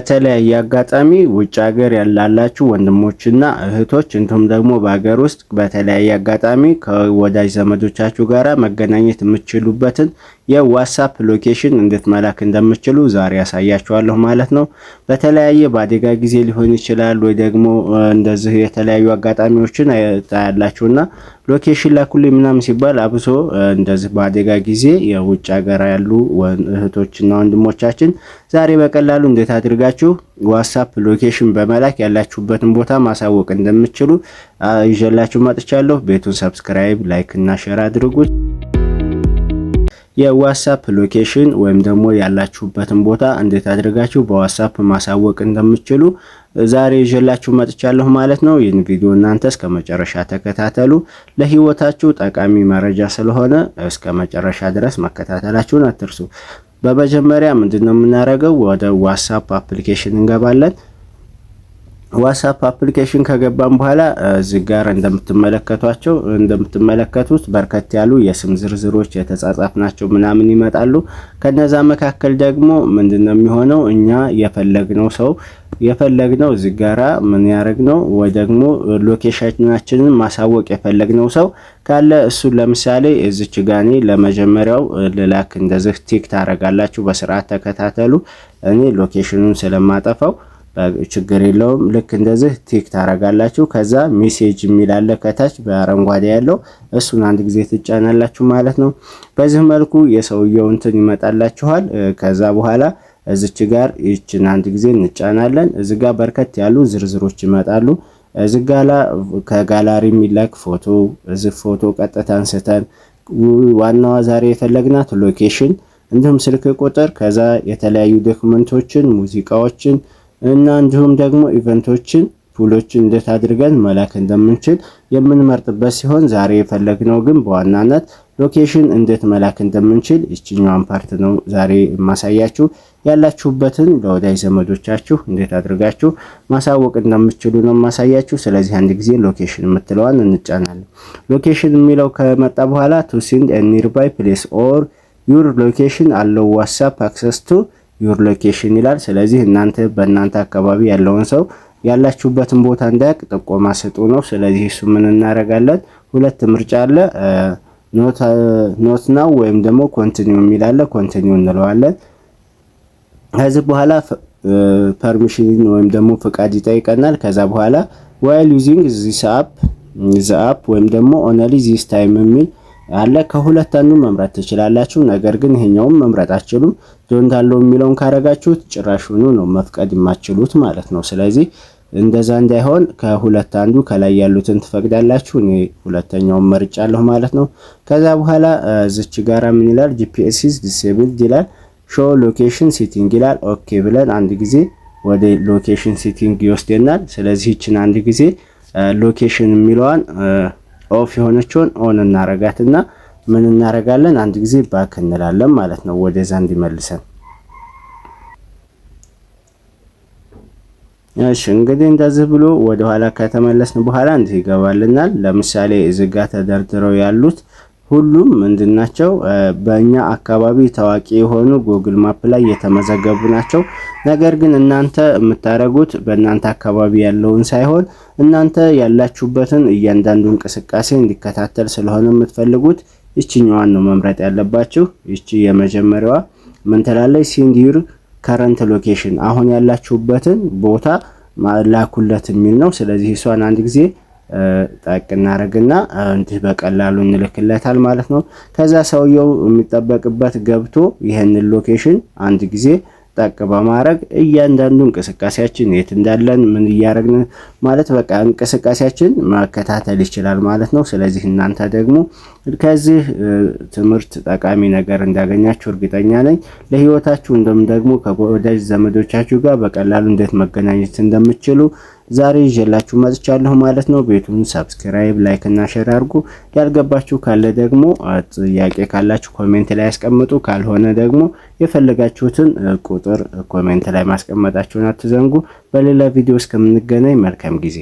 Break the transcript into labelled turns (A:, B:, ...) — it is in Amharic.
A: በተለያየ አጋጣሚ ውጭ ሀገር ያላላችሁ ወንድሞችና እህቶች እንዲሁም ደግሞ በሀገር ውስጥ በተለያየ አጋጣሚ ከወዳጅ ዘመዶቻችሁ ጋራ መገናኘት የምትችሉበትን የዋትስአፕ ሎኬሽን እንዴት መላክ እንደምትችሉ ዛሬ ያሳያችኋለሁ ማለት ነው። በተለያየ በአደጋ ጊዜ ሊሆን ይችላል ወይ ደግሞ እንደዚህ የተለያዩ አጋጣሚዎችን ታያላችሁና ሎኬሽን ላኩልኝ ምናምን ሲባል አብሶ እንደዚህ በአደጋ ጊዜ የውጭ ሀገር ያሉ እህቶችና ወንድሞቻችን ዛሬ በቀላሉ እንዴት አድርጋችሁ ዋትስአፕ ሎኬሽን በመላክ ያላችሁበትን ቦታ ማሳወቅ እንደምትችሉ ይዤላችሁ መጥቻለሁ። ቤቱን ሰብስክራይብ፣ ላይክ እና ሼር አድርጉት። የዋትስአፕ ሎኬሽን ወይም ደግሞ ያላችሁበትን ቦታ እንዴት አድርጋችሁ በዋትስአፕ ማሳወቅ እንደምትችሉ ዛሬ ይዤላችሁ መጥቻለሁ ማለት ነው። ይህን ቪዲዮ እናንተ እስከ መጨረሻ ተከታተሉ። ለህይወታችሁ ጠቃሚ መረጃ ስለሆነ እስከ መጨረሻ ድረስ መከታተላችሁን አትርሱ። በመጀመሪያ ምንድነው የምናደርገው? ወደ ዋትስአፕ አፕሊኬሽን እንገባለን። ዋትስአፕ አፕሊኬሽን ከገባን በኋላ እዚህ ጋር እንደምትመለከቱት በርከት ያሉ የስም ዝርዝሮች የተጻጻፍናቸው ምናምን ይመጣሉ። ከነዛ መካከል ደግሞ ምንድነው የሚሆነው? እኛ የፈለግነው እዚህ ጋራ ምን ያደርግነው ወይ ደግሞ ሎኬሽናችንን ማሳወቅ የፈለግነው ሰው ካለ እሱን ለምሳሌ እዚች ጋር እኔ ለመጀመሪያው ልላክ እንደዚህ ቲክ ታረጋላችሁ። በስርዓት ተከታተሉ። እኔ ሎኬሽኑን ስለማጠፋው ችግር የለውም። ልክ እንደዚህ ቲክ ታረጋላችሁ። ከዛ ሜሴጅ የሚል አለ ከታች በአረንጓዴ ያለው እሱን አንድ ጊዜ ትጫናላችሁ ማለት ነው። በዚህ መልኩ የሰውየው እንትን ይመጣላችኋል። ከዛ በኋላ እዚች ጋር ይችን አንድ ጊዜ እንጫናለን። እዚህ ጋር በርከት ያሉ ዝርዝሮች ይመጣሉ። እዚህ ጋር ከጋላሪ የሚላክ ፎቶ፣ እዚህ ፎቶ ቀጥታ አንስተን ዋናዋ ዛሬ የፈለግናት ሎኬሽን እንዲሁም ስልክ ቁጥር፣ ከዛ የተለያዩ ዶክመንቶችን፣ ሙዚቃዎችን እና እንዲሁም ደግሞ ኢቨንቶችን ፑሎችን እንዴት አድርገን መላክ እንደምንችል የምንመርጥበት ሲሆን ዛሬ የፈለግነው ግን በዋናነት ሎኬሽን እንዴት መላክ እንደምንችል እቺኛዋን ፓርት ነው ዛሬ ማሳያችሁ። ያላችሁበትን ለወዳጅ ዘመዶቻችሁ እንዴት አድርጋችሁ ማሳወቅ እንደምትችሉ ነው ማሳያችሁ። ስለዚህ አንድ ጊዜ ሎኬሽን የምትለዋን እንጫናለን። ሎኬሽን የሚለው ከመጣ በኋላ to send a nearby place or your location allow WhatsApp access to your location ይላል። ስለዚህ እናንተ በእናንተ አካባቢ ያለውን ሰው ያላችሁበትን ቦታ እንዳያቅ ጥቆማ ስጡ ነው። ስለዚህ እሱ ምን እናደርጋለን? ሁለት ምርጫ አለ። ኖት ናው ወይም ደግሞ ኮንቲኒው የሚል አለ። ኮንቲኒው እንለዋለን። ከዚህ በኋላ ፐርሚሽን ወይም ደግሞ ፍቃድ ይጠይቀናል። ከዛ በኋላ while using this app ወይም ደግሞ only this time የሚል አለ። ከሁለት አንዱ መምረጥ ትችላላችሁ። ነገር ግን ይሄኛውን መምረጥ አትችሉም። ዶንት አለው የሚለውን ካረጋችሁት ጭራሹኑ ነው መፍቀድ የማትችሉት ማለት ነው። ስለዚህ እንደዛ እንዳይሆን ከሁለት አንዱ ከላይ ያሉትን ትፈቅዳላችሁ። እኔ ሁለተኛውን መርጫለሁ ማለት ነው። ከዛ በኋላ እዚች ጋራ ምን ይላል? GPS is disabled ይላል። show location setting ይላል። ኦኬ ብለን አንድ ጊዜ ወደ ሎኬሽን ሴቲንግ ይወስደናል። ስለዚህ እቺን አንድ ጊዜ ሎኬሽን የሚለዋን ኦፍ የሆነችውን ኦን እናረጋትና ምን እናረጋለን? አንድ ጊዜ ባክ እንላለን ማለት ነው፣ ወደዛ እንዲመልሰን። እሺ እንግዲህ እንደዚህ ብሎ ወደ ኋላ ከተመለስን በኋላ እንዲህ ይገባልናል። ለምሳሌ እዚህ ጋር ተደርድረው ያሉት ሁሉም ምንድናቸው? በእኛ አካባቢ ታዋቂ የሆኑ ጉግል ማፕ ላይ የተመዘገቡ ናቸው። ነገር ግን እናንተ የምታረጉት በእናንተ አካባቢ ያለውን ሳይሆን እናንተ ያላችሁበትን እያንዳንዱ እንቅስቃሴ እንዲከታተል ስለሆነ የምትፈልጉት እቺኛዋን ነው መምረጥ ያለባችሁ። እቺ የመጀመሪያዋ ምን ትላለች? send your current location አሁን ያላችሁበትን ቦታ ላኩለት የሚል ነው። ስለዚህ እሷን አንድ ጊዜ ጣቅ እናረግና እንዲህ በቀላሉ እንልክለታል ማለት ነው። ከዛ ሰውየው የሚጠበቅበት ገብቶ ይሄንን ሎኬሽን አንድ ጊዜ ጣቅ በማድረግ እያንዳንዱ እንቅስቃሴያችን የት እንዳለን ምን እያረግን ማለት በቃ እንቅስቃሴያችን መከታተል ይችላል ማለት ነው። ስለዚህ እናንተ ደግሞ ከዚህ ትምህርት ጠቃሚ ነገር እንዳገኛችሁ እርግጠኛ ነኝ። ለህይወታችሁ ደግሞ ከወዳጅ ዘመዶቻችሁ ጋር በቀላሉ እንዴት መገናኘት እንደምትችሉ ዛሬ ይዤላችሁ መጥቻለሁ ማለት ነው። ቤቱን ሰብስክራይብ፣ ላይክ እና ሼር አድርጉ። ያልገባችሁ ካለ ደግሞ ጥያቄ ካላችሁ ኮሜንት ላይ አስቀምጡ። ካልሆነ ደግሞ የፈለጋችሁትን ቁጥር ኮሜንት ላይ ማስቀመጣችሁን አትዘንጉ። በሌላ ቪዲዮ እስከምንገናኝ መልካም ጊዜ